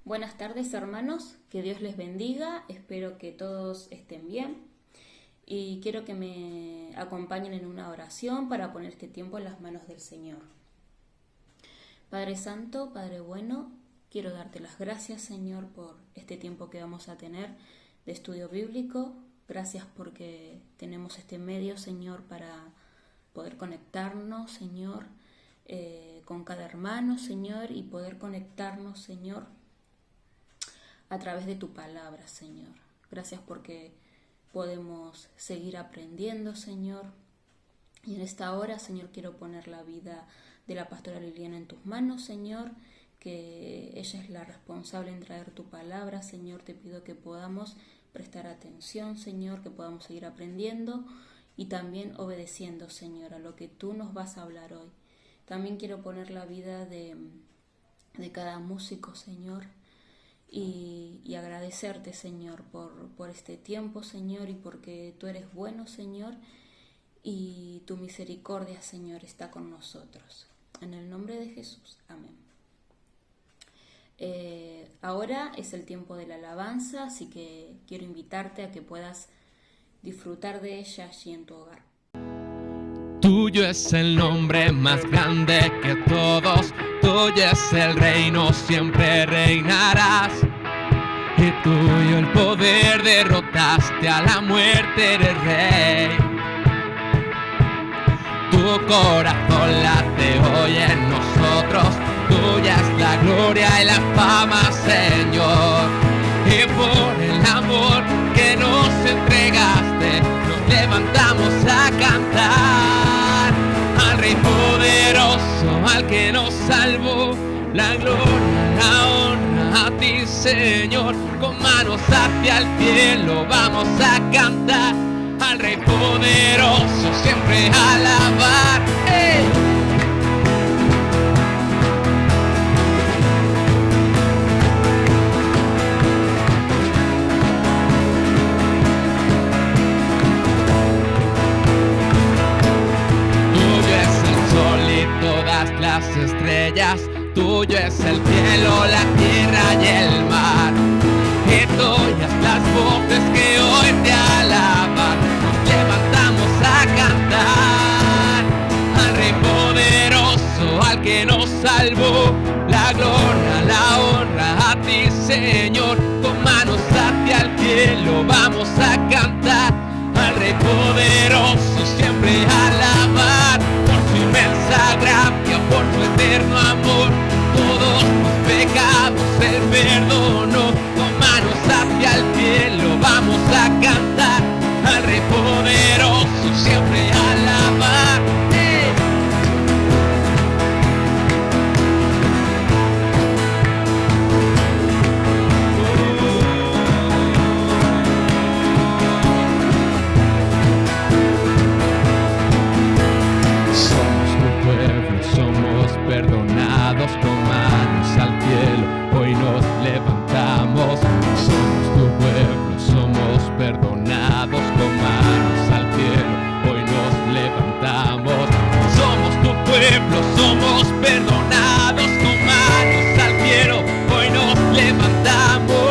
Buenas tardes, hermanos, que Dios les bendiga, espero que todos estén bien y quiero que me acompañen en una oración para poner este tiempo en las manos del Señor. Padre Santo, Padre bueno, quiero darte las gracias, Señor, por este tiempo que vamos a tener de estudio bíblico. Gracias porque tenemos este medio, Señor, para poder conectarnos, Señor, con cada hermano, Señor, y poder conectarnos, Señor, a través de tu palabra, Señor. Gracias porque podemos seguir aprendiendo, Señor. Y en esta hora, Señor, quiero poner la vida de la pastora Liliana en tus manos, Señor, que ella es la responsable en traer tu palabra, Señor. Te pido que podamos prestar atención, Señor, que podamos seguir aprendiendo y también obedeciendo, Señor, a lo que tú nos vas a hablar hoy. También quiero poner la vida de cada músico, Señor, y agradecerte, Señor, por este tiempo, Señor, y porque tú eres bueno, Señor, y tu misericordia, Señor, está con nosotros. En el nombre de Jesús. Amén. Ahora es el tiempo de la alabanza, así que quiero invitarte a que puedas disfrutar de ella allí en tu hogar. Tuyo es el nombre más grande que todos, tuyo es el reino, siempre reinarás. Y tuyo el poder, derrotaste a la muerte, eres rey. Tu corazón late hoy en nosotros, tuya es la gloria y la fama, Señor. Y por el amor que nos entregaste, nos levantamos a cantar al Rey poderoso, al que nos salvó. La gloria, la honra a ti, Señor. Con manos hacia el cielo vamos a cantar al Rey poderoso, siempre alabar. ¡Hey! Tuyo es el sol y todas las estrellas, tuyo es el cielo, la tierra y el mar. Y tuyas las voces que hoy te alaban, nos levantamos a cantar al Rey poderoso, al que nos salvó. La gloria, la honra a ti, Señor. Con manos hacia el cielo vamos a cantar al Rey poderoso, siempre alabar por su inmensa gracia, por su eterno amor. Todos tus pecados Él perdonó. Con manos hacia el cielo vamos a cantar al Rey poderoso, siempre alabar. ¡Hey! Somos tu pueblo, somos perdonados, con manos al cielo hoy nos levantamos. Somos tu pueblo, somos perdonados, con manos al cielo hoy nos levantamos. Somos tu pueblo, somos perdonados, con manos al cielo hoy nos levantamos.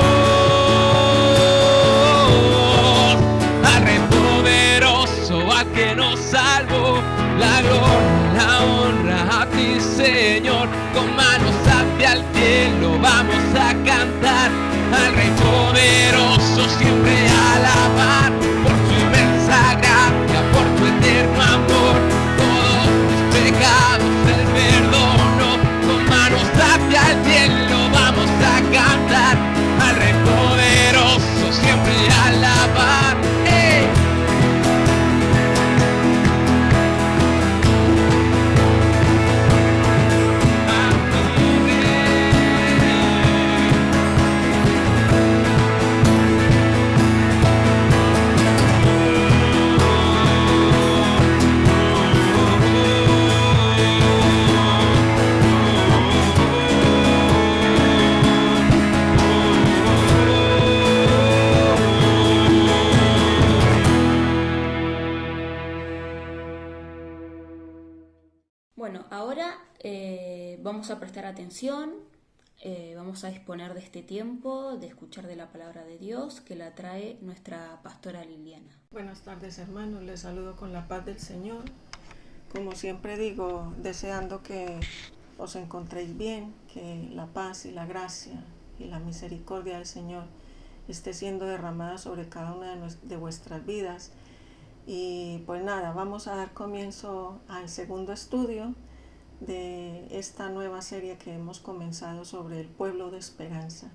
Al Rey poderoso, al que nos salvó. La gloria, la honra a ti, Señor. Con manos hacia el cielo vamos a cantar al Rey poderoso, siempre alabar por su inmensa gracia, por su eterno amor. Todos mis pecados Él perdonó. Con manos hacia el cielo vamos a cantar al Rey poderoso, siempre alabar. ¡Hey! Bueno, ahora vamos a prestar atención vamos a disponer de este tiempo, de escuchar de la palabra de Dios que la trae nuestra pastora Liliana. Buenas tardes, hermanos, les saludo con la paz del Señor. Como siempre digo, deseando que os encontréis bien, que la paz y la gracia y la misericordia del Señor esté siendo derramada sobre cada una de vuestras vidas. Y pues nada, vamos a dar comienzo al segundo estudio de esta nueva serie que hemos comenzado sobre el pueblo de esperanza.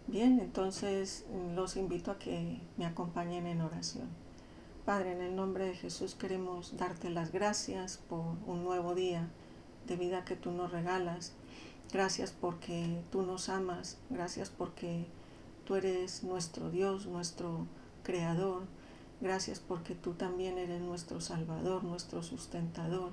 Bien, entonces los invito a que me acompañen en oración. Padre, en el nombre de Jesús queremos darte las gracias por un nuevo día de vida que tú nos regalas. Gracias porque tú nos amas, gracias porque tú eres nuestro Dios, nuestro Creador. Gracias porque tú también eres nuestro Salvador, nuestro sustentador.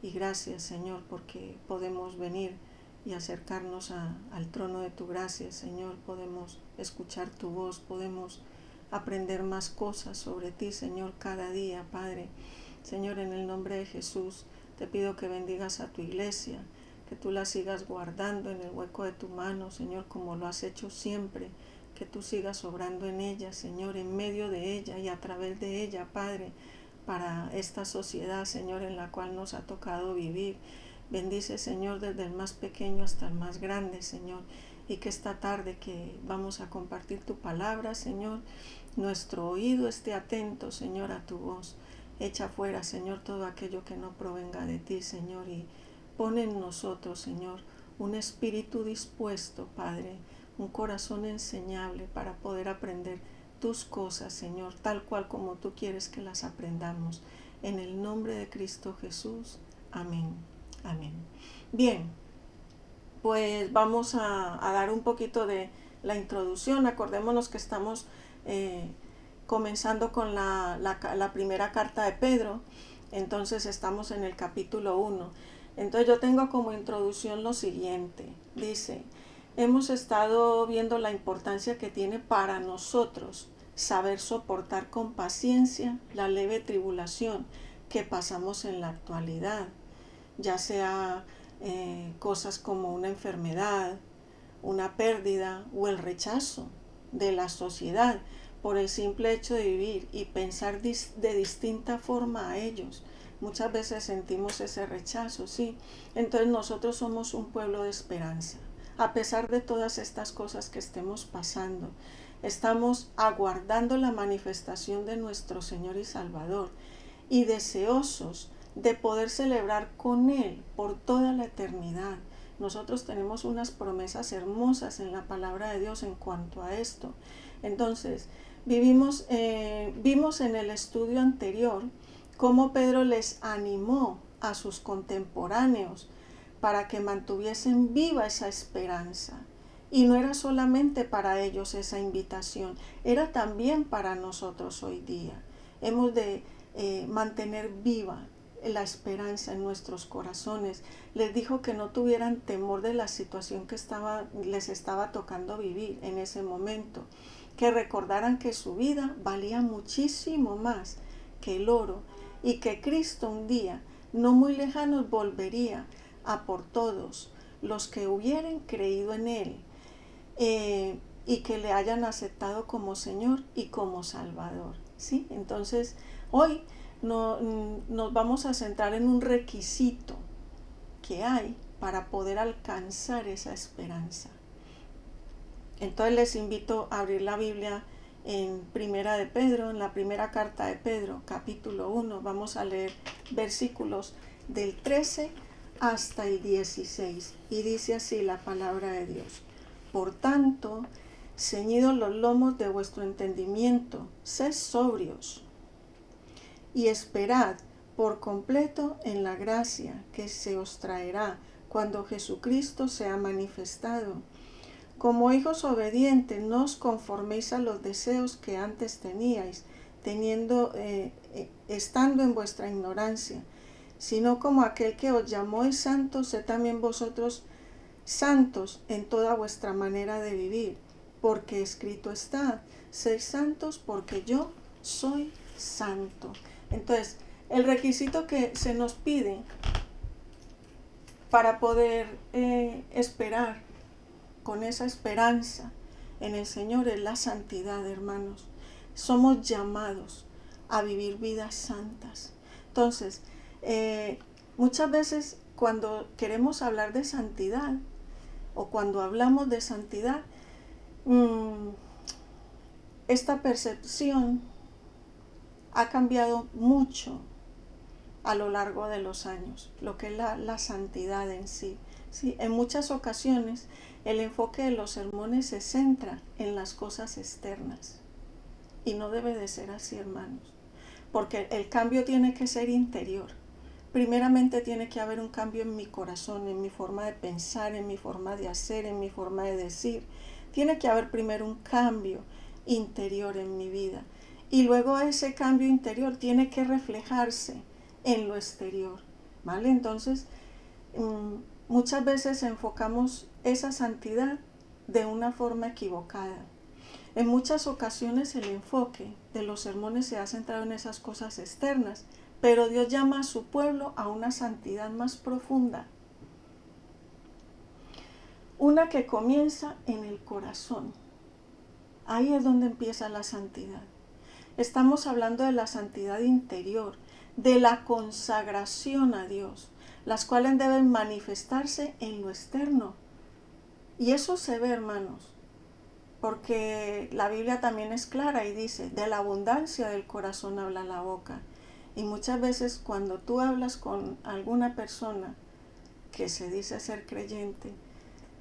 Y gracias, Señor, porque podemos venir y acercarnos al trono de tu gracia, Señor. Podemos escuchar tu voz, podemos aprender más cosas sobre ti, Señor, cada día, Padre. Señor, en el nombre de Jesús, te pido que bendigas a tu iglesia, que tú la sigas guardando en el hueco de tu mano, Señor, como lo has hecho siempre. Que tú sigas obrando en ella, Señor, en medio de ella y a través de ella, Padre, para esta sociedad, Señor, en la cual nos ha tocado vivir. Bendice, Señor, desde el más pequeño hasta el más grande, Señor, y que esta tarde que vamos a compartir tu palabra, Señor, nuestro oído esté atento, Señor, a tu voz. Echa fuera, Señor, todo aquello que no provenga de ti, Señor, y pon en nosotros, Señor, un espíritu dispuesto, Padre, un corazón enseñable para poder aprender tus cosas, Señor, tal cual como tú quieres que las aprendamos. En el nombre de Cristo Jesús. Amén. Amén. Bien, pues vamos a dar un poquito de la introducción. Acordémonos que estamos comenzando con la primera carta de Pedro. Entonces estamos en el capítulo 1. Entonces yo tengo como introducción lo siguiente. Dice: hemos estado viendo la importancia que tiene para nosotros saber soportar con paciencia la leve tribulación que pasamos en la actualidad, ya sea cosas como una enfermedad, una pérdida o el rechazo de la sociedad por el simple hecho de vivir y pensar de distinta forma a ellos. Muchas veces sentimos ese rechazo, ¿sí? Entonces nosotros somos un pueblo de esperanza. A pesar de todas estas cosas que estemos pasando, estamos aguardando la manifestación de nuestro Señor y Salvador y deseosos de poder celebrar con Él por toda la eternidad. Nosotros tenemos unas promesas hermosas en la palabra de Dios en cuanto a esto. Entonces, vimos en el estudio anterior cómo Pedro les animó a sus contemporáneos para que mantuviesen viva esa esperanza. Y no era solamente para ellos esa invitación, era también para nosotros hoy día. Hemos de mantener viva la esperanza en nuestros corazones. Les dijo que no tuvieran temor de la situación que les estaba tocando vivir en ese momento, que recordaran que su vida valía muchísimo más que el oro y que Cristo un día, no muy lejano, volvería a por todos los que hubieren creído en Él y que le hayan aceptado como Señor y como Salvador, ¿sí? Entonces, hoy nos vamos a centrar en un requisito que hay para poder alcanzar esa esperanza. Entonces les invito a abrir la Biblia en Primera de Pedro, en la primera carta de Pedro, capítulo 1. Vamos a leer versículos del 13 hasta el 16. Y dice así la palabra de Dios: por tanto, ceñidos los lomos de vuestro entendimiento, sed sobrios y esperad por completo en la gracia que se os traerá cuando Jesucristo sea manifestado. Como hijos obedientes, no os conforméis a los deseos que antes teníais, estando en vuestra ignorancia, sino como aquel que os llamó es santo, sed también vosotros santos en toda vuestra manera de vivir, porque escrito está: sed santos porque yo soy santo. Entonces, el requisito que se nos pide para poder esperar con esa esperanza en el Señor es la santidad, hermanos. Somos llamados a vivir vidas santas. Entonces, muchas veces cuando queremos hablar de santidad o cuando hablamos de santidad, esta percepción ha cambiado mucho a lo largo de los años, lo que es la santidad en sí. Sí, en muchas ocasiones el enfoque de los sermones se centra en las cosas externas y no debe de ser así, hermanos, porque el cambio tiene que ser interior. Primeramente tiene que haber un cambio en mi corazón, en mi forma de pensar, en mi forma de hacer, en mi forma de decir. Tiene que haber primero un cambio interior en mi vida y luego ese cambio interior tiene que reflejarse en lo exterior, ¿vale? Entonces, muchas veces enfocamos esa santidad de una forma equivocada. En muchas ocasiones el enfoque de los sermones se ha centrado en esas cosas externas, pero Dios llama a su pueblo a una santidad más profunda, una que comienza en el corazón. Ahí es donde empieza la santidad. Estamos hablando de la santidad interior, de la consagración a Dios, las cuales deben manifestarse en lo externo. Y eso se ve, hermanos, porque la Biblia también es clara y dice, de la abundancia del corazón habla la boca. Y muchas veces cuando tú hablas con alguna persona que se dice ser creyente,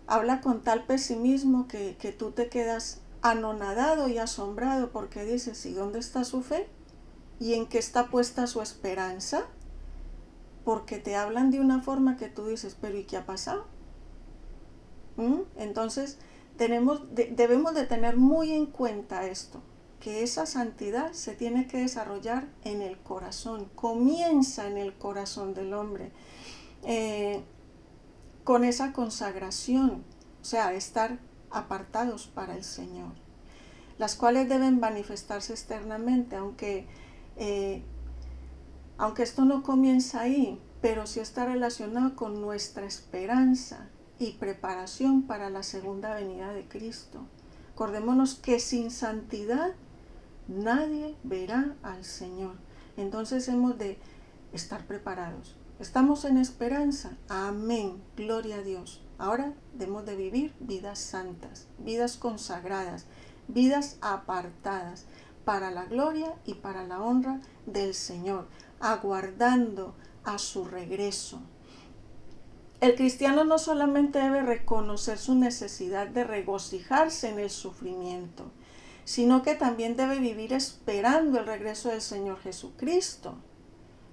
habla con tal pesimismo que tú te quedas anonadado y asombrado porque dices, ¿y dónde está su fe? ¿Y en qué está puesta su esperanza? Porque te hablan de una forma que tú dices, pero ¿y qué ha pasado? Entonces debemos de tener muy en cuenta esto, que esa santidad se tiene que desarrollar en el corazón, comienza en el corazón del hombre, con esa consagración, o sea, estar apartados para el Señor, las cuales deben manifestarse externamente, aunque esto no comienza ahí, pero sí está relacionado con nuestra esperanza y preparación para la segunda venida de Cristo. Acordémonos que sin santidad nadie verá al Señor. Entonces hemos de estar preparados. ¿Estamos en esperanza? Amén, gloria a Dios. Ahora debemos de vivir vidas santas, vidas consagradas, vidas apartadas para la gloria y para la honra del Señor, aguardando a su regreso. El cristiano no solamente debe reconocer su necesidad de regocijarse en el sufrimiento, sino que también debe vivir esperando el regreso del Señor Jesucristo.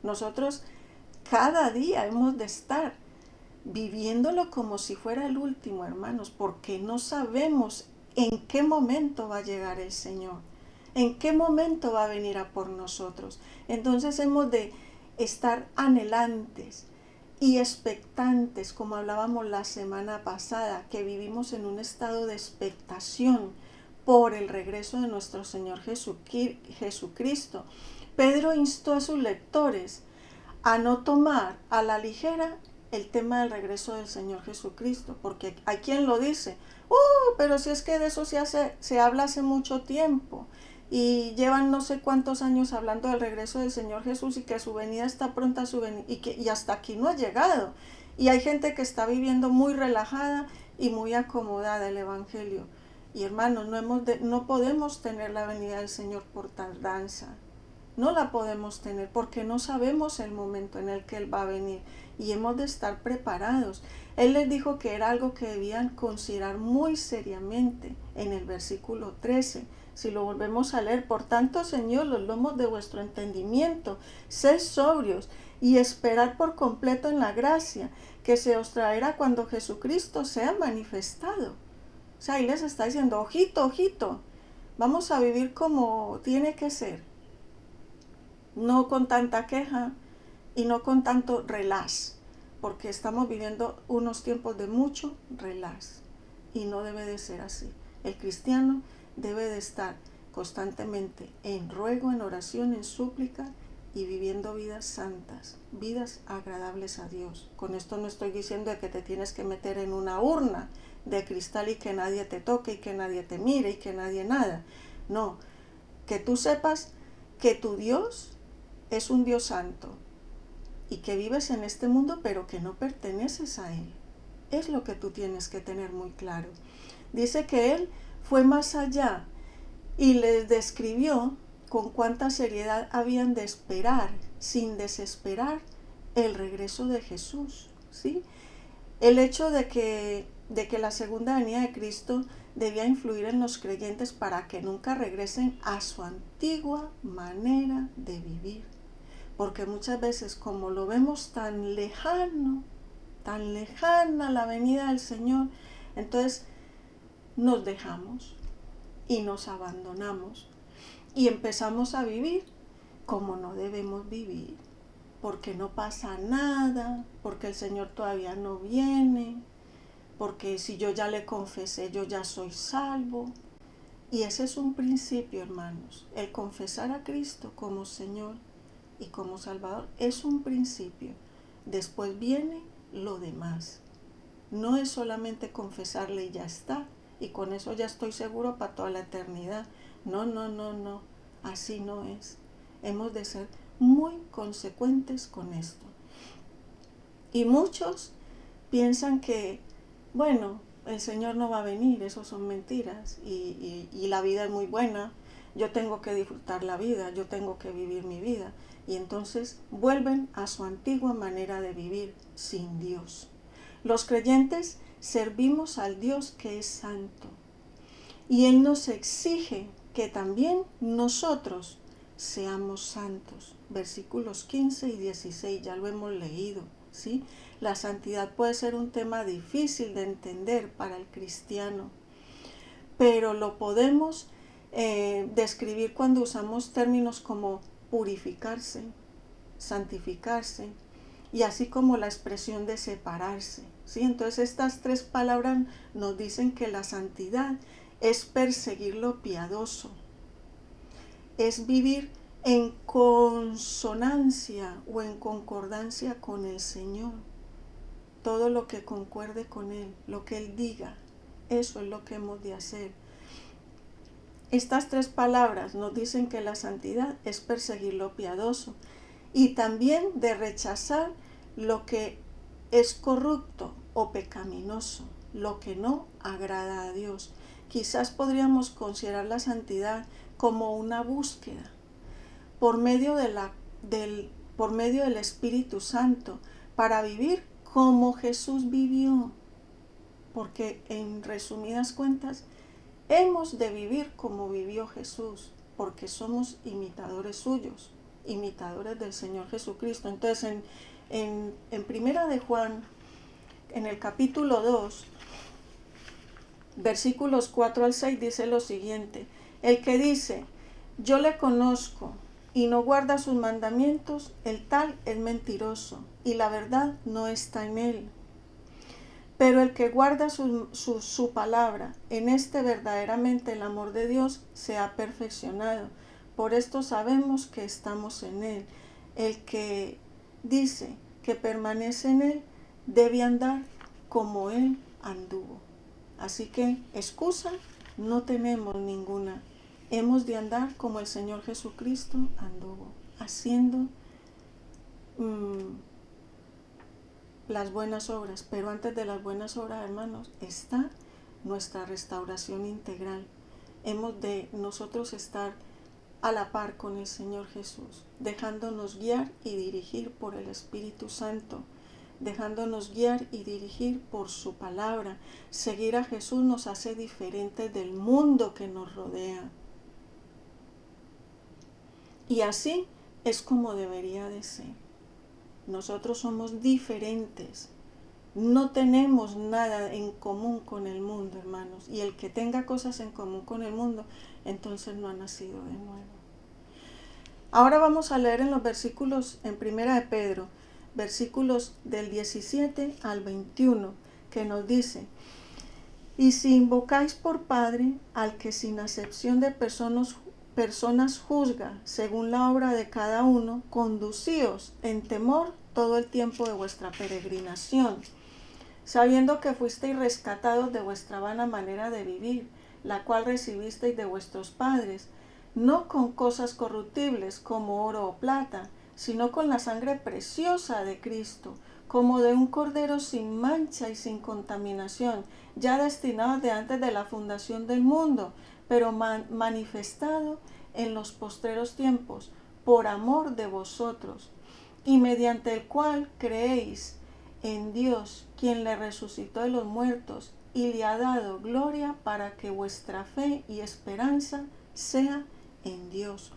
Nosotros cada día hemos de estar viviéndolo como si fuera el último, hermanos, porque no sabemos en qué momento va a llegar el Señor, en qué momento va a venir a por nosotros. Entonces hemos de estar anhelantes y expectantes, como hablábamos la semana pasada, que vivimos en un estado de expectación por el regreso de nuestro Señor Jesucristo. Pedro instó a sus lectores a no tomar a la ligera el tema del regreso del Señor Jesucristo, porque hay quien lo dice, pero si es que de eso se habla hace mucho tiempo, y llevan no sé cuántos años hablando del regreso del Señor Jesús y que su venida está pronta y hasta aquí no ha llegado. Y hay gente que está viviendo muy relajada y muy acomodada el Evangelio. Y hermanos, no podemos tener la venida del Señor por tardanza. No la podemos tener porque no sabemos el momento en el que Él va a venir y hemos de estar preparados. Él les dijo que era algo que debían considerar muy seriamente en el versículo 13. Si lo volvemos a leer, por tanto, Señor, los lomos de vuestro entendimiento, sed sobrios y esperad por completo en la gracia que se os traerá cuando Jesucristo sea manifestado. O sea, ahí les está diciendo, ojito, ojito, vamos a vivir como tiene que ser. No con tanta queja y no con tanto relax, porque estamos viviendo unos tiempos de mucho relax y no debe de ser así. El cristiano debe de estar constantemente en ruego, en oración, en súplica y viviendo vidas santas, vidas agradables a Dios. Con esto no estoy diciendo que te tienes que meter en una urna de cristal y que nadie te toque y que nadie te mire y que nadie nada. No, que tú sepas que tu Dios es un Dios santo y que vives en este mundo pero que no perteneces a Él. Es lo que tú tienes que tener muy claro. Dice que Él fue más allá y les describió con cuánta seriedad habían de esperar, sin desesperar, el regreso de Jesús, ¿sí? El hecho de que la segunda venida de Cristo debía influir en los creyentes para que nunca regresen a su antigua manera de vivir. Porque muchas veces, como lo vemos tan lejana la venida del Señor, entonces nos dejamos y nos abandonamos y empezamos a vivir como no debemos vivir, porque no pasa nada, porque el Señor todavía no viene, porque si yo ya le confesé, yo ya soy salvo. Y ese es un principio, hermanos. El confesar a Cristo como Señor y como Salvador es un principio. Después viene lo demás. No es solamente confesarle y ya está, y con eso ya estoy seguro para toda la eternidad. No, así no es. Hemos de ser muy consecuentes con esto. Y muchos piensan que, bueno, el Señor no va a venir, eso son mentiras, y la vida es muy buena, yo tengo que disfrutar la vida, yo tengo que vivir mi vida, y entonces vuelven a su antigua manera de vivir sin Dios. Los creyentes servimos al Dios que es santo, y Él nos exige que también nosotros seamos santos. Versículos 15 y 16, ya lo hemos leído, ¿sí? La santidad puede ser un tema difícil de entender para el cristiano, pero lo podemos describir cuando usamos términos como purificarse, santificarse, y así como la expresión de separarse, ¿sí? Entonces estas tres palabras nos dicen que la santidad es perseguir lo piadoso, es vivir en consonancia o en concordancia con el Señor. Todo lo que concuerde con Él, lo que Él diga, eso es lo que hemos de hacer. Estas tres palabras nos dicen que la santidad es perseguir lo piadoso y también de rechazar lo que es corrupto o pecaminoso, lo que no agrada a Dios. Quizás podríamos considerar la santidad como una búsqueda por medio del Espíritu Santo para vivir como Jesús vivió, porque en resumidas cuentas hemos de vivir como vivió Jesús, porque somos imitadores suyos, imitadores del Señor Jesucristo. Entonces en Primera de Juan, en el capítulo 2, versículos 4 al 6 dice lo siguiente: el que dice, yo le conozco, y no guarda sus mandamientos, el tal es mentiroso, y la verdad no está en él. Pero el que guarda su palabra, en este verdaderamente el amor de Dios se ha perfeccionado. Por esto sabemos que estamos en Él. El que dice que permanece en Él debe andar como Él anduvo. Así que excusa no tenemos ninguna. Hemos de andar como el Señor Jesucristo anduvo, haciendo las buenas obras. Pero antes de las buenas obras, hermanos, está nuestra restauración integral. Hemos de nosotros estar a la par con el Señor Jesús, dejándonos guiar y dirigir por el Espíritu Santo, dejándonos guiar y dirigir por su palabra. Seguir a Jesús nos hace diferentes del mundo que nos rodea. Y así es como debería de ser. Nosotros somos diferentes. No tenemos nada en común con el mundo, hermanos. Y el que tenga cosas en común con el mundo, entonces no ha nacido de nuevo. Ahora vamos a leer en los versículos, en Primera de Pedro, versículos del 17 al 21, que nos dice: y si invocáis por Padre al que sin acepción de personas juzga según la obra de cada uno, conducíos en temor todo el tiempo de vuestra peregrinación, sabiendo que fuisteis rescatados de vuestra vana manera de vivir, la cual recibisteis de vuestros padres, no con cosas corruptibles como oro o plata, sino con la sangre preciosa de Cristo, como de un cordero sin mancha y sin contaminación, ya destinado de antes de la fundación del mundo, pero manifestado en los postreros tiempos, por amor de vosotros, y mediante el cual creéis en Dios, quien le resucitó de los muertos y le ha dado gloria, para que vuestra fe y esperanza sea en Dios.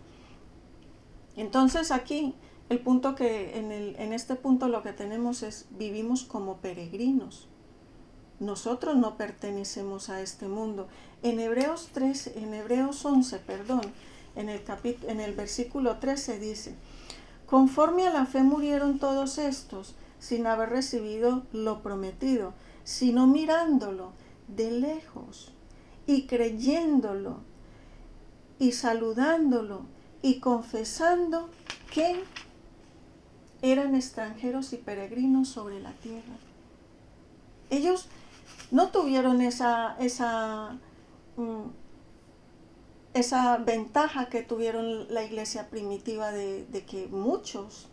Entonces aquí el punto que en este punto lo que tenemos es: vivimos como peregrinos. Nosotros no pertenecemos a este mundo. En Hebreos 11, en el versículo 13 dice: conforme a la fe murieron todos estos, sin haber recibido lo prometido, sino mirándolo de lejos y creyéndolo y saludándolo y confesando que eran extranjeros y peregrinos sobre la tierra. Ellos no tuvieron esa ventaja que tuvieron la iglesia primitiva de que muchos,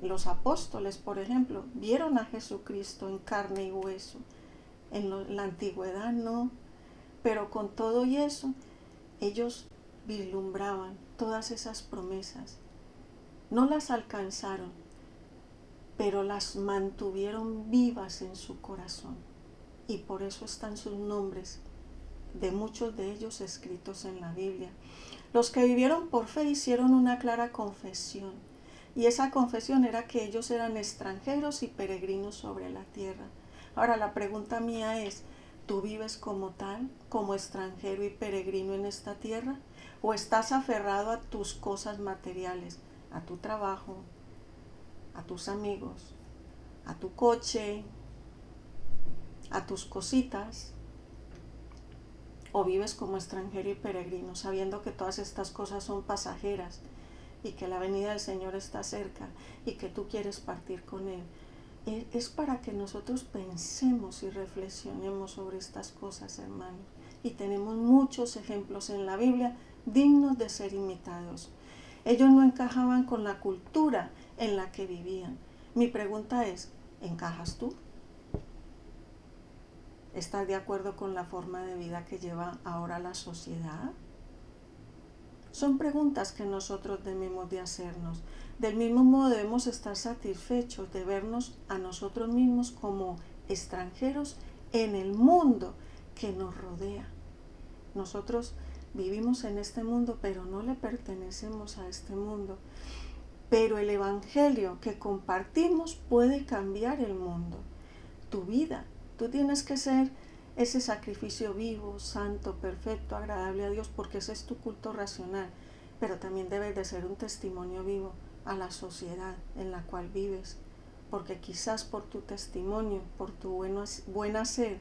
los apóstoles por ejemplo, vieron a Jesucristo en carne y hueso. En la antigüedad no, pero con todo y eso ellos vislumbraban todas esas promesas. No las alcanzaron, pero las mantuvieron vivas en su corazón, y por eso están sus nombres de muchos de ellos escritos en la Biblia. Los que vivieron por fe hicieron una clara confesión, y esa confesión era que ellos eran extranjeros y peregrinos sobre la tierra. Ahora la pregunta mía es: ¿tú vives como tal, como extranjero y peregrino en esta tierra? ¿O estás aferrado a tus cosas materiales, a tu trabajo, a tus amigos, a tu coche, a tus cositas? ¿O vives como extranjero y peregrino, sabiendo que todas estas cosas son pasajeras y que la venida del Señor está cerca y que tú quieres partir con Él? Es para que nosotros pensemos y reflexionemos sobre estas cosas, hermanos. Y tenemos muchos ejemplos en la Biblia dignos de ser imitados. Ellos no encajaban con la cultura en la que vivían. Mi pregunta es: ¿encajas tú? ¿Estás de acuerdo con la forma de vida que lleva ahora la sociedad? Son preguntas que nosotros debemos de hacernos. Del mismo modo debemos estar satisfechos de vernos a nosotros mismos como extranjeros en el mundo que nos rodea. Nosotros vivimos en este mundo, pero no le pertenecemos a este mundo. Pero el evangelio que compartimos puede cambiar el mundo, tu vida. Tú tienes que ser ese sacrificio vivo, santo, perfecto, agradable a Dios, porque ese es tu culto racional. Pero también debes de ser un testimonio vivo a la sociedad en la cual vives, porque quizás por tu testimonio, por tu buen hacer,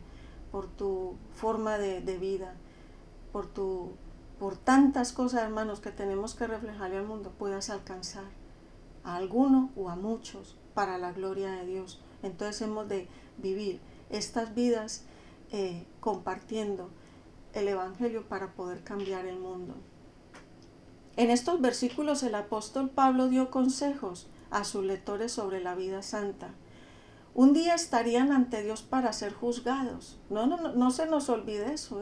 por tu forma de vida, por tantas cosas, hermanos, que tenemos que reflejarle al mundo, puedas alcanzar a alguno o a muchos para la gloria de Dios. Entonces hemos de vivir estas vidas compartiendo el evangelio para poder cambiar el mundo. En estos versículos el apóstol Pablo dio consejos a sus lectores sobre la vida santa. Un día estarían ante Dios para ser juzgados. No se nos olvide eso,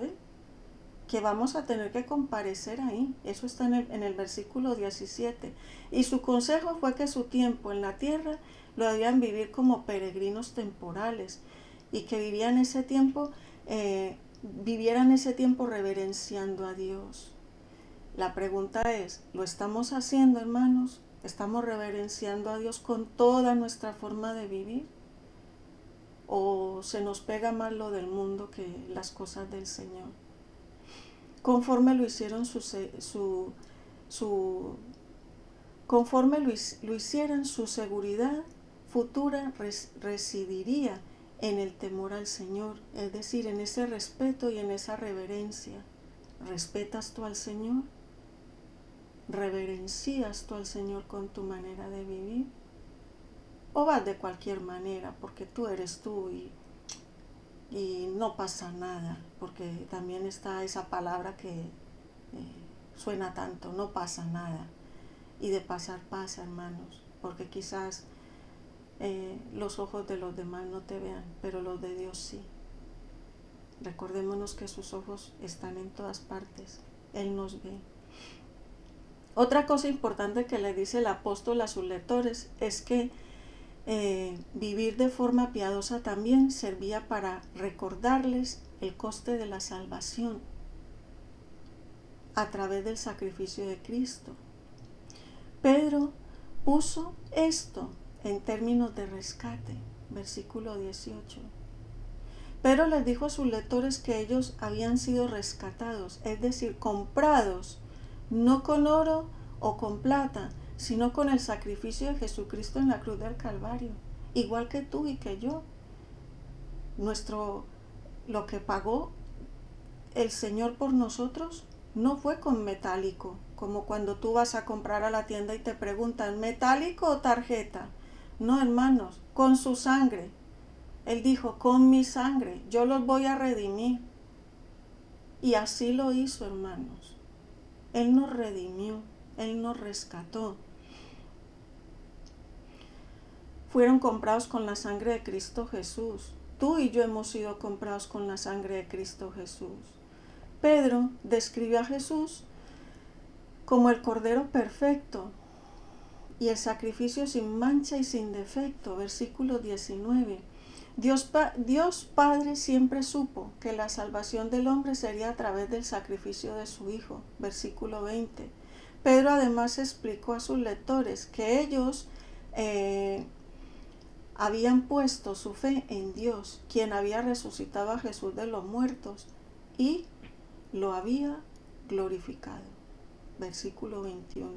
que vamos a tener que comparecer ahí. Eso está en el versículo 17. Y su consejo fue que su tiempo en la tierra lo debían vivir como peregrinos temporales, y que vivieran ese tiempo reverenciando a Dios. La pregunta es: ¿lo estamos haciendo, hermanos? ¿Estamos reverenciando a Dios con toda nuestra forma de vivir? ¿O se nos pega más lo del mundo que las cosas del Señor? Conforme lo hicieron su seguridad futura residiría en el temor al Señor, es decir, en ese respeto y en esa reverencia. ¿Respetas tú al Señor? ¿Reverencias tú al Señor con tu manera de vivir? ¿O vas de cualquier manera porque tú eres tú y y no pasa nada, porque también está esa palabra que suena tanto, no pasa nada. Y de pasar pasa, hermanos, porque quizás los ojos de los demás no te vean, pero los de Dios sí. Recordémonos que sus ojos están en todas partes, Él nos ve. Otra cosa importante que le dice el apóstol a sus lectores es que vivir de forma piadosa también servía para recordarles el coste de la salvación a través del sacrificio de Cristo. Pedro puso esto en términos de rescate, versículo 18. Pedro les dijo a sus lectores que ellos habían sido rescatados, es decir, comprados, no con oro o con plata, sino con el sacrificio de Jesucristo en la cruz del Calvario, igual que tú y que yo. Lo que pagó el Señor por nosotros no fue con metálico, como cuando tú vas a comprar a la tienda y te preguntan, ¿metálico o tarjeta? No, hermanos, con su sangre. Él dijo, con mi sangre, yo los voy a redimir. Y así lo hizo, hermanos. Él nos redimió, Él nos rescató. Fueron comprados con la sangre de Cristo Jesús. Tú y yo hemos sido comprados con la sangre de Cristo Jesús. Pedro describe a Jesús como el Cordero perfecto y el sacrificio sin mancha y sin defecto, versículo 19. Dios Padre siempre supo que la salvación del hombre sería a través del sacrificio de su Hijo, versículo 20. Pedro además explicó a sus lectores que ellos habían puesto su fe en Dios, quien había resucitado a Jesús de los muertos y lo había glorificado. Versículo 21.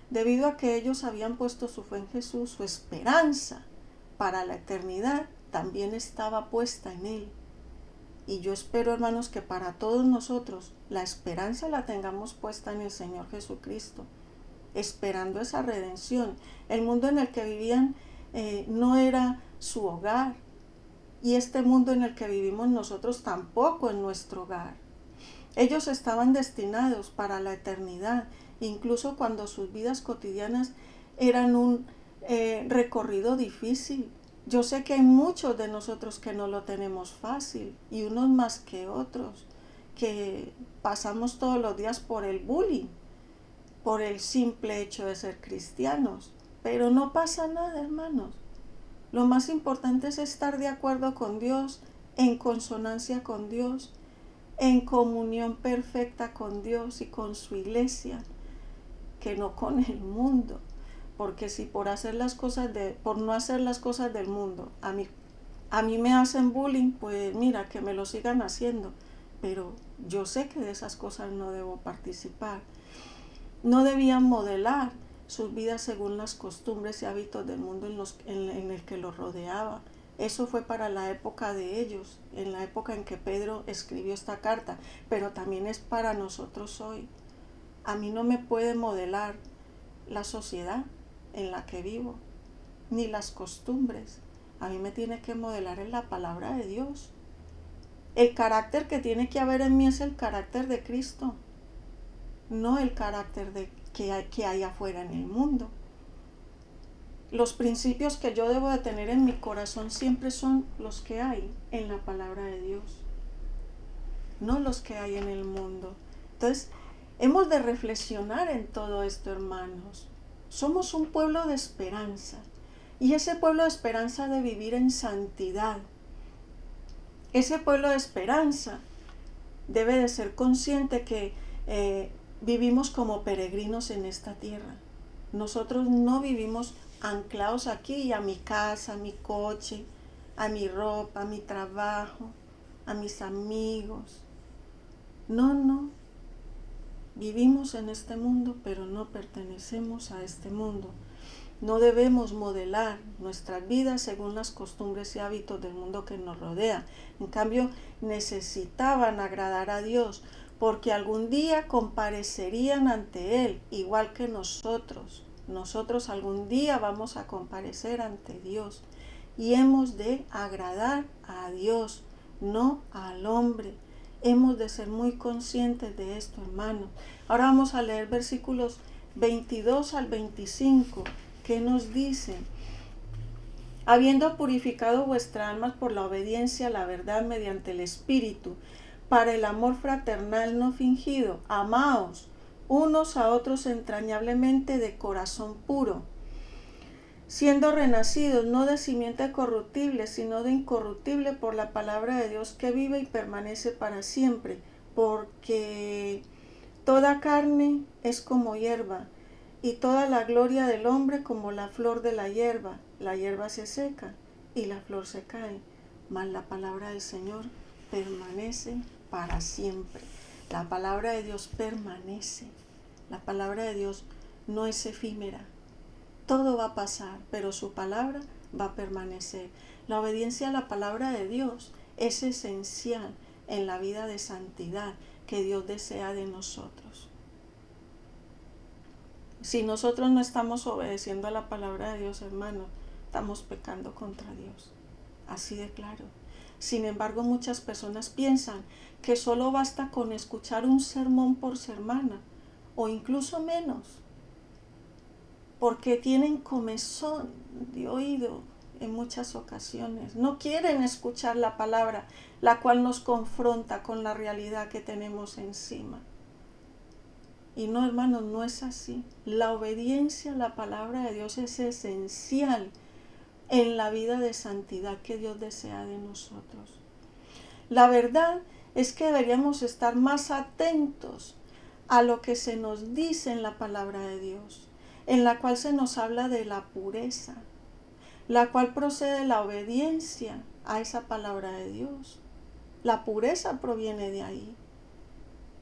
Debido a que ellos habían puesto su fe en Jesús, su esperanza para la eternidad también estaba puesta en Él. Y yo espero, hermanos, que para todos nosotros la esperanza la tengamos puesta en el Señor Jesucristo, esperando esa redención. El mundo en el que vivían no era su hogar, y este mundo en el que vivimos nosotros tampoco es nuestro hogar. Ellos estaban destinados para la eternidad, incluso cuando sus vidas cotidianas eran un recorrido difícil. Yo sé que hay muchos de nosotros que no lo tenemos fácil, y unos más que otros, que pasamos todos los días por el bullying, por el simple hecho de ser cristianos. Pero no pasa nada, hermanos. Lo más importante es estar de acuerdo con Dios, en consonancia con Dios, en comunión perfecta con Dios y con su iglesia, que no con el mundo. Porque si por no hacer las cosas del mundo, a mí me hacen bullying, pues mira, que me lo sigan haciendo. Pero yo sé que de esas cosas no debo participar. No debían modelar sus vidas según las costumbres y hábitos del mundo en el que los rodeaba. Eso fue para la época de ellos, en la época en que Pedro escribió esta carta, pero también es para nosotros hoy. A mí no me puede modelar la sociedad en la que vivo, ni las costumbres. A mí me tiene que modelar en la palabra de Dios. El carácter que tiene que haber en mí es el carácter de Cristo, no el carácter que hay afuera en el mundo. Los principios que yo debo de tener en mi corazón siempre son los que hay en la palabra de Dios, no los que hay en el mundo. Entonces, hemos de reflexionar en todo esto, hermanos. Somos un pueblo de esperanza, y ese pueblo de esperanza de vivir en santidad. Ese pueblo de esperanza debe de ser consciente que vivimos como peregrinos en esta tierra. Nosotros no vivimos anclados aquí a mi casa, a mi coche, a mi ropa, a mi trabajo, a mis amigos. No. Vivimos en este mundo, pero no pertenecemos a este mundo. No debemos modelar nuestras vidas según las costumbres y hábitos del mundo que nos rodea. En cambio, necesitaban agradar a Dios, porque algún día comparecerían ante Él, igual que nosotros. Nosotros algún día vamos a comparecer ante Dios, y hemos de agradar a Dios, no al hombre. Hemos de ser muy conscientes de esto, hermanos. Ahora vamos a leer versículos 22 al 25. ¿Qué nos dicen? Habiendo purificado vuestras almas por la obediencia a la verdad mediante el Espíritu, para el amor fraternal no fingido, amaos unos a otros entrañablemente de corazón puro, siendo renacidos no de simiente corruptible, sino de incorruptible por la palabra de Dios que vive y permanece para siempre, porque toda carne es como hierba, y toda la gloria del hombre como la flor de la hierba. La hierba se seca y la flor se cae, mas la palabra del Señor permanece para siempre. La palabra de Dios permanece. La palabra de Dios no es efímera. Todo va a pasar, pero su palabra va a permanecer. La obediencia a la palabra de Dios es esencial en la vida de santidad que Dios desea de nosotros. Si nosotros no estamos obedeciendo a la palabra de Dios, hermanos, estamos pecando contra Dios. Así de claro. Sin embargo, muchas personas piensan que solo basta con escuchar un sermón por semana, o incluso menos, porque tienen comezón de oído en muchas ocasiones. No quieren escuchar la palabra, la cual nos confronta con la realidad que tenemos encima. Y no, hermanos, no es así. La obediencia a la palabra de Dios es esencial en la vida de santidad que Dios desea de nosotros. La verdad es que deberíamos estar más atentos a lo que se nos dice en la palabra de Dios, en la cual se nos habla de la pureza, la cual procede de la obediencia a esa palabra de Dios. La pureza proviene de ahí,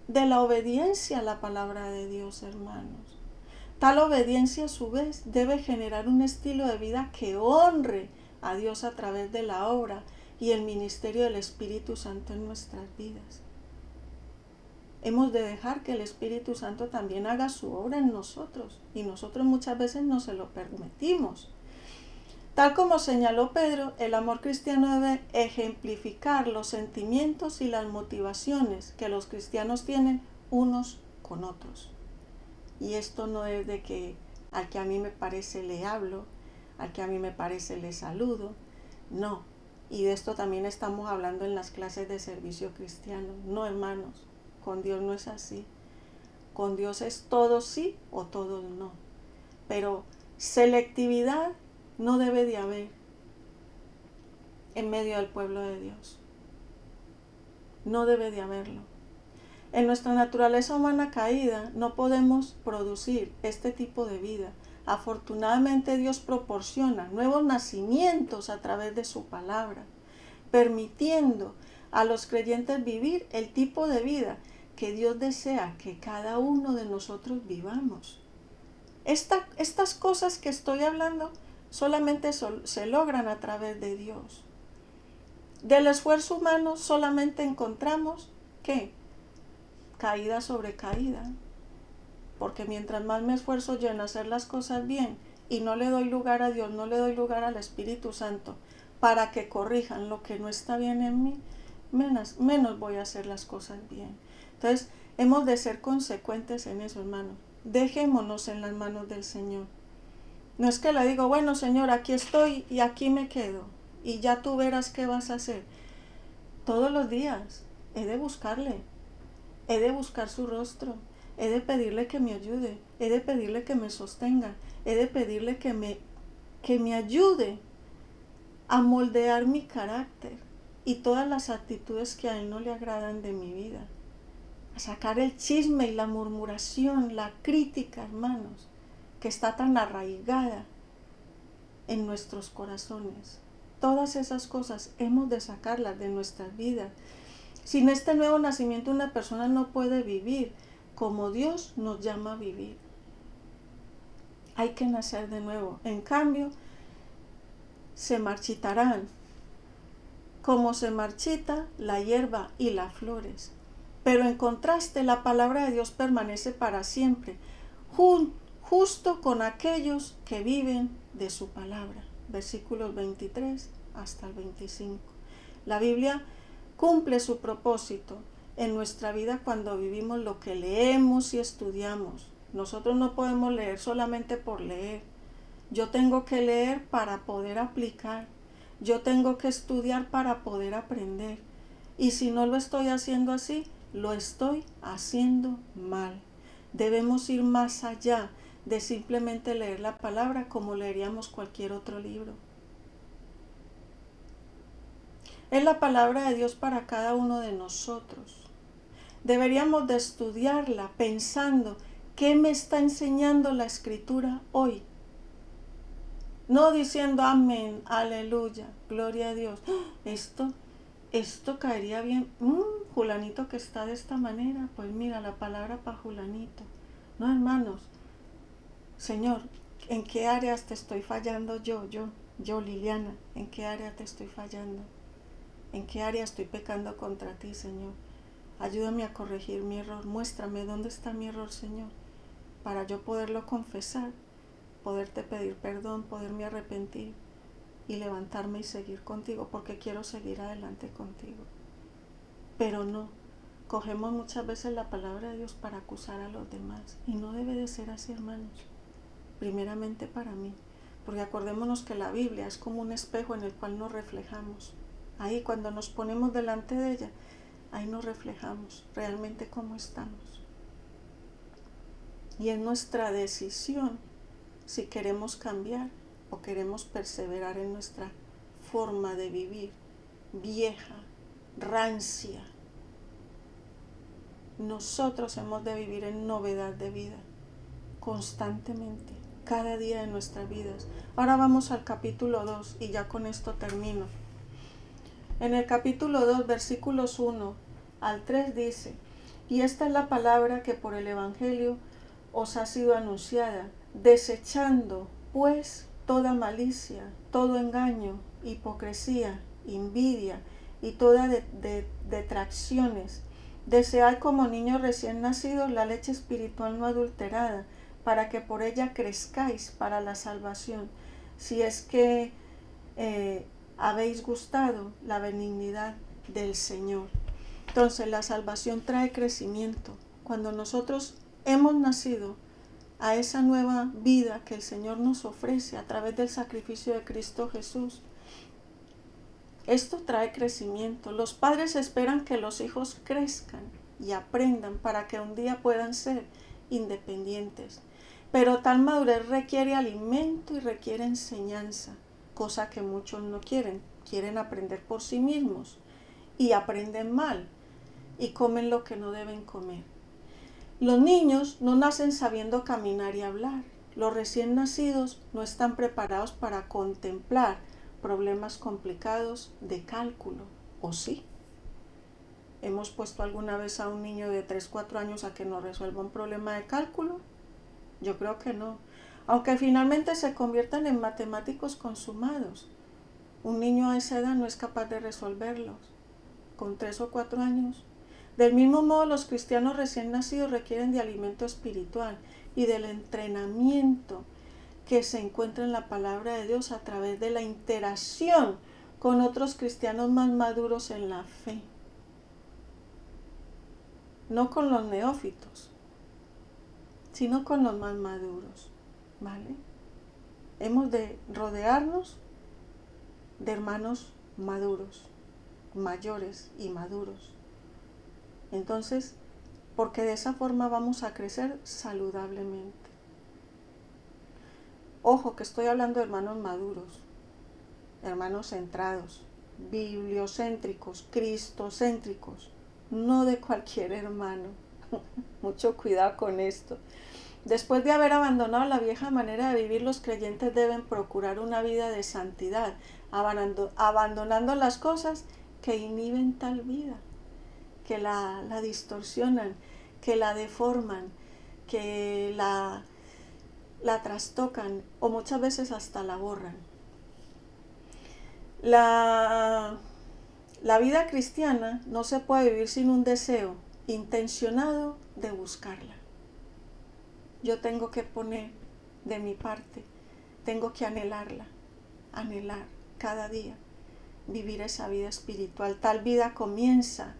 de la obediencia a la palabra de Dios, hermanos. Tal obediencia a su vez debe generar un estilo de vida que honre a Dios a través de la obra y el ministerio del Espíritu Santo en nuestras vidas. Hemos de dejar que el Espíritu Santo también haga su obra en nosotros, y nosotros muchas veces no se lo permitimos. Tal como señaló Pedro, el amor cristiano debe ejemplificar los sentimientos y las motivaciones que los cristianos tienen unos con otros. Y esto no es de que al que a mí me parece le hablo, al que a mí me parece le saludo, no. Y de esto también estamos hablando en las clases de servicio cristiano. No, hermanos, con Dios no es así. Con Dios es todo sí o todo no. Pero selectividad no debe de haber en medio del pueblo de Dios. No debe de haberlo. En nuestra naturaleza humana caída no podemos producir este tipo de vida. Afortunadamente Dios proporciona nuevos nacimientos a través de su palabra, permitiendo a los creyentes vivir el tipo de vida que Dios desea que cada uno de nosotros vivamos. Estas cosas que estoy hablando solamente se logran a través de Dios. Del esfuerzo humano solamente encontramos ¿qué? Caída sobre caída. Porque mientras más me esfuerzo yo en hacer las cosas bien y no le doy lugar a Dios, no le doy lugar al Espíritu Santo para que corrijan lo que no está bien en mí, menos voy a hacer las cosas bien. Entonces, hemos de ser consecuentes en eso, hermanos. Dejémonos en las manos del Señor. No es que le digo, bueno, Señor, aquí estoy y aquí me quedo y ya tú verás qué vas a hacer. Todos los días he de buscarle, he de buscar su rostro, he de pedirle que me ayude, he de pedirle que me sostenga, he de pedirle que me ayude a moldear mi carácter y todas las actitudes que a Él no le agradan de mi vida. A sacar el chisme y la murmuración, la crítica, hermanos, que está tan arraigada en nuestros corazones. Todas esas cosas hemos de sacarlas de nuestras vidas. Sin este nuevo nacimiento una persona no puede vivir como Dios nos llama a vivir. Hay que nacer de nuevo. En cambio, se marchitarán como se marchita la hierba y las flores. Pero en contraste, la palabra de Dios permanece para siempre, justo con aquellos que viven de su palabra. Versículos 23 hasta el 25. La Biblia cumple su propósito en nuestra vida cuando vivimos lo que leemos y estudiamos. Nosotros no podemos leer solamente por leer. Yo tengo que leer para poder aplicar. Yo tengo que estudiar para poder aprender. Y si no lo estoy haciendo así, lo estoy haciendo mal. Debemos ir más allá de simplemente leer la palabra como leeríamos cualquier otro libro. Es la palabra de Dios para cada uno de nosotros. Deberíamos de estudiarla pensando qué me está enseñando la Escritura hoy. No diciendo amén, aleluya, gloria a Dios. Esto caería bien. Julanito que está de esta manera, pues mira la palabra para Julanito. No, hermanos, Señor, ¿en qué áreas te estoy fallando yo, Liliana? ¿En qué área te estoy fallando? ¿En qué área estoy pecando contra ti, Señor? Ayúdame a corregir mi error. Muéstrame dónde está mi error, Señor, para yo poderlo confesar, poderte pedir perdón, poderme arrepentir y levantarme y seguir contigo, porque quiero seguir adelante contigo. Pero no, cogemos muchas veces la palabra de Dios para acusar a los demás, y no debe de ser así, hermanos. Primeramente para mí, porque acordémonos que la Biblia es como un espejo en el cual nos reflejamos. Ahí cuando nos ponemos delante de ella, ahí nos reflejamos realmente cómo estamos. Y es nuestra decisión si queremos cambiar o queremos perseverar en nuestra forma de vivir, vieja, rancia. Nosotros hemos de vivir en novedad de vida, constantemente, cada día de nuestras vidas. Ahora vamos al capítulo 2 y ya con esto termino. En el capítulo 2, versículos 1 al 3 dice: y esta es la palabra que por el Evangelio os ha sido anunciada, desechando pues toda malicia, todo engaño, hipocresía, envidia y toda detracciones. Desead como niños recién nacidos la leche espiritual no adulterada, para que por ella crezcáis para la salvación, si es que habéis gustado la benignidad del Señor. Entonces la salvación trae crecimiento. Cuando nosotros hemos nacido a esa nueva vida que el Señor nos ofrece a través del sacrificio de Cristo Jesús, esto trae crecimiento. Los padres esperan que los hijos crezcan y aprendan para que un día puedan ser independientes. Pero tal madurez requiere alimento y requiere enseñanza, cosa que muchos no quieren. Quieren aprender por sí mismos y aprenden mal y comen lo que no deben comer. Los niños no nacen sabiendo caminar y hablar. Los recién nacidos no están preparados para contemplar problemas complicados de cálculo, ¿o sí? ¿Hemos puesto alguna vez a un niño de 3, 4 años a que nos resuelva un problema de cálculo? Yo creo que no. Aunque finalmente se conviertan en matemáticos consumados. Un niño a esa edad no es capaz de resolverlos. Con 3 o 4 años. Del mismo modo, los cristianos recién nacidos requieren de alimento espiritual y del entrenamiento que se encuentra en la palabra de Dios a través de la interacción con otros cristianos más maduros en la fe. No con los neófitos, sino con los más maduros, ¿vale? Hemos de rodearnos de hermanos maduros, mayores y maduros. Entonces, porque de esa forma vamos a crecer saludablemente. Ojo, que estoy hablando de hermanos maduros, hermanos centrados, bibliocéntricos, cristocéntricos, no de cualquier hermano. Mucho cuidado con esto. Después de haber abandonado la vieja manera de vivir, los creyentes deben procurar una vida de santidad, abandonando las cosas que inhiben tal vida, que la distorsionan, que la deforman, que la trastocan o muchas veces hasta la borran. La vida cristiana no se puede vivir sin un deseo intencionado de buscarla. Yo tengo que poner de mi parte, tengo que anhelarla, anhelar cada día vivir esa vida espiritual. Tal vida comienza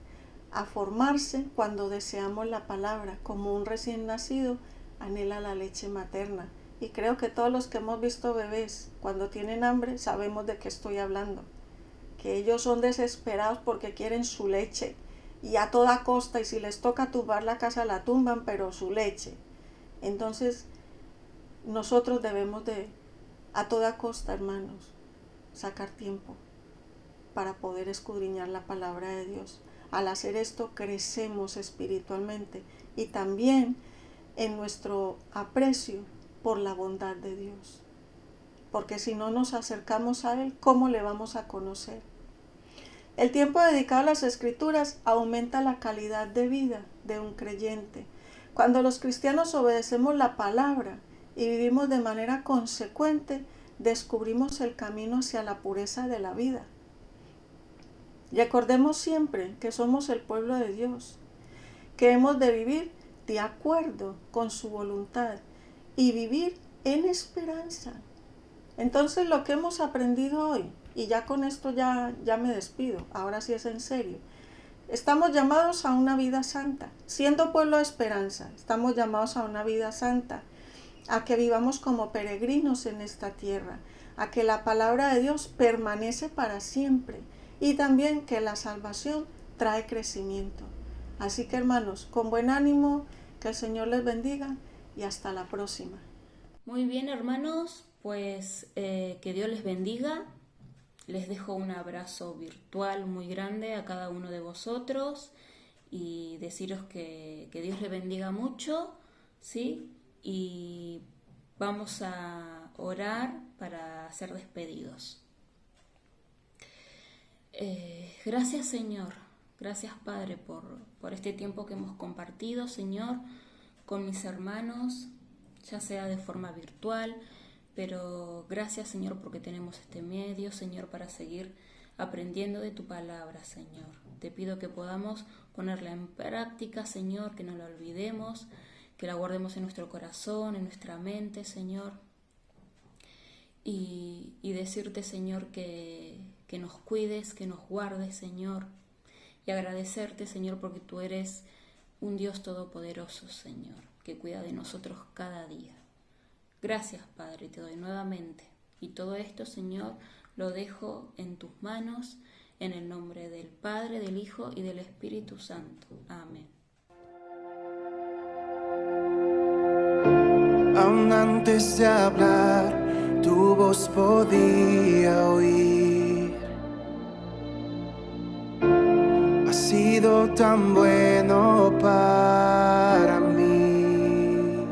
a formarse cuando deseamos la palabra. Como un recién nacido anhela la leche materna. Y creo que todos los que hemos visto bebés cuando tienen hambre sabemos de qué estoy hablando. Que ellos son desesperados porque quieren su leche y a toda costa, y si les toca tumbar la casa la tumban, pero su leche. Entonces nosotros debemos de a toda costa, hermanos, sacar tiempo para poder escudriñar la palabra de Dios. Al hacer esto crecemos espiritualmente y también en nuestro aprecio por la bondad de Dios. Porque si no nos acercamos a Él, ¿cómo le vamos a conocer? El tiempo dedicado a las Escrituras aumenta la calidad de vida de un creyente. Cuando los cristianos obedecemos la palabra y vivimos de manera consecuente, descubrimos el camino hacia la pureza de la vida. Recordemos siempre que somos el pueblo de Dios, que hemos de vivir de acuerdo con su voluntad y vivir en esperanza. Entonces, lo que hemos aprendido hoy, y ya con esto ya me despido, ahora sí es en serio, estamos llamados a una vida santa, siendo pueblo de esperanza, estamos llamados a una vida santa, a que vivamos como peregrinos en esta tierra, a que la palabra de Dios permanece para siempre y también que la salvación trae crecimiento. Así que, hermanos, con buen ánimo, que el Señor les bendiga y hasta la próxima. Muy bien, hermanos, pues que Dios les bendiga. Les dejo un abrazo virtual muy grande a cada uno de vosotros y deciros que Dios les bendiga mucho, ¿sí? Y vamos a orar para ser despedidos. Gracias, Señor. Gracias, Padre, por este tiempo que hemos compartido, Señor, con mis hermanos, ya sea de forma virtual, pero gracias, Señor, porque tenemos este medio, Señor, para seguir aprendiendo de tu palabra, Señor. Te pido que podamos ponerla en práctica, Señor, que no la olvidemos, que la guardemos en nuestro corazón, en nuestra mente, Señor. Y decirte, Señor, que nos cuides, que nos guardes, Señor. Y agradecerte, Señor, porque tú eres un Dios todopoderoso, Señor, que cuida de nosotros cada día. Gracias, Padre, te doy nuevamente. Y todo esto, Señor, lo dejo en tus manos, en el nombre del Padre, del Hijo y del Espíritu Santo. Amén. Aún antes de hablar, tu voz podía oír. Has sido tan bueno para mí.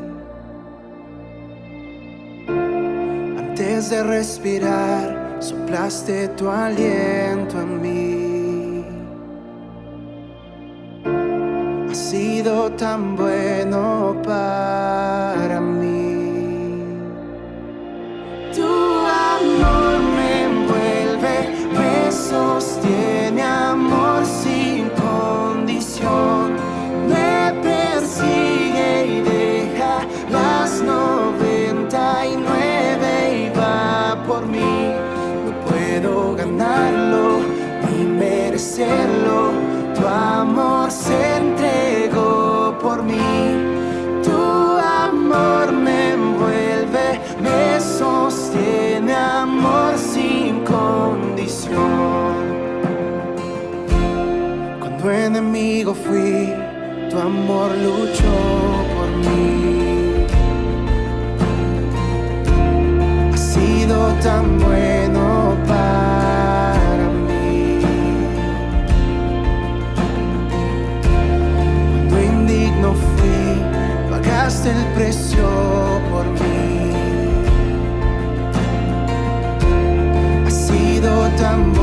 Antes de respirar, soplaste tu aliento en mí. Has sido tan bueno para mí. Tu amor me envuelve, me sostiene, amor sin condición. Me persigue y deja las 99 y va por mí. No puedo ganarlo ni merecerlo. Tu amor se entregó por mí. Tu amor me envuelve, me sostiene, amor sin condición. Cuando enemigo fui, tu amor luchó por mí. Has sido tan bueno para mí. Cuando indigno fui, pagaste el precio por mí. Has sido tan bueno.